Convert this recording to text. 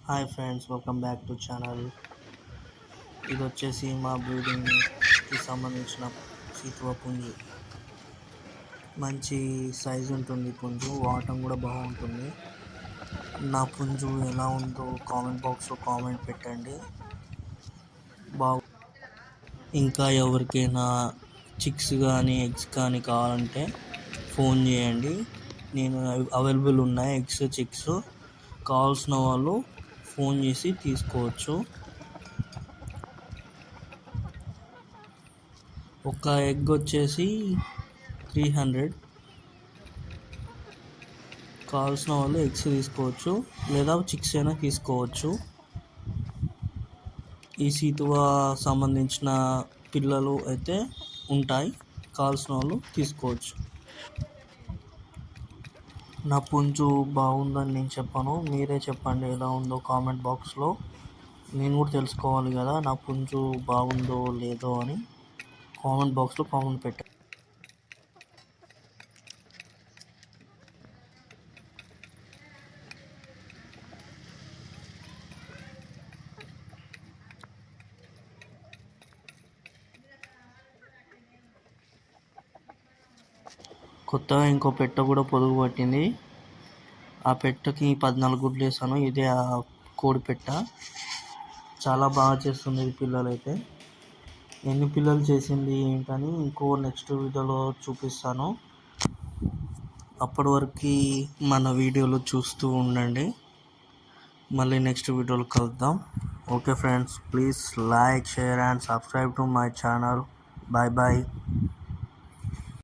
Hi friends, welcome back to channel. ఇది వచ్చేసి మా బ్రీడింగ్కి సంబంధించిన సీతువ పుంజు. మంచి సైజు ఉంటుంది పుంజు, వాడటం కూడా బాగుంటుంది. నా పుంజు ఎలా ఉందో కామెంట్ బాక్స్లో కామెంట్ పెట్టండి. ఇంకా ఎవరికైనా చిక్స్ కానీ ఎగ్స్ కానీ కావాలంటే ఫోన్ చేయండి. నేను అవైలబుల్ ఉన్నాయి ఎగ్స్ చిక్స్. కావాల్సిన వాళ్ళు ఫోన్ చేసి తీసుకోవచ్చు. ఒక ఎగ్ వచ్చేసి 300. కావాల్సిన వాళ్ళు ఎగ్స్ తీసుకోవచ్చు లేదా చిక్స్ అయినా తీసుకోవచ్చు. ఈ సీతువ సంబంధించిన పిల్లలు అయితే ఉంటాయి, కావాల్సిన వాళ్ళు తీసుకోవచ్చు. నా పుంజు బాగుందని నేను చెప్పాను, మీరే చెప్పండి ఎలా ఉందో కామెంట్ బాక్స్లో. నేను కూడా తెలుసుకోవాలి కదా నా పుంజు బాగుందో లేదో అని. కామెంట్ బాక్స్లో కామెంట్ పెట్టండి. కొత్తగా ఇంకో పెట్ట కూడా పొదుగు పట్టింది. ఆ పెట్టకి 14 గుడ్లు వేసాను. ఇదే ఆ కోడి పెట్ట. చాలా బాగా చేస్తుంది ఈ పిల్లలు అయితే. ఎన్ని పిల్లలు చేసింది ఏంటని నెక్స్ట్ వీడియోలో చూపిస్తాను. అప్పటి వరకు మన వీడియోలో చూస్తూ ఉండండి. మళ్ళీ నెక్స్ట్ వీడియోలో కలుద్దాం. Okay friends, please like, share and subscribe to my channel. Bye bye.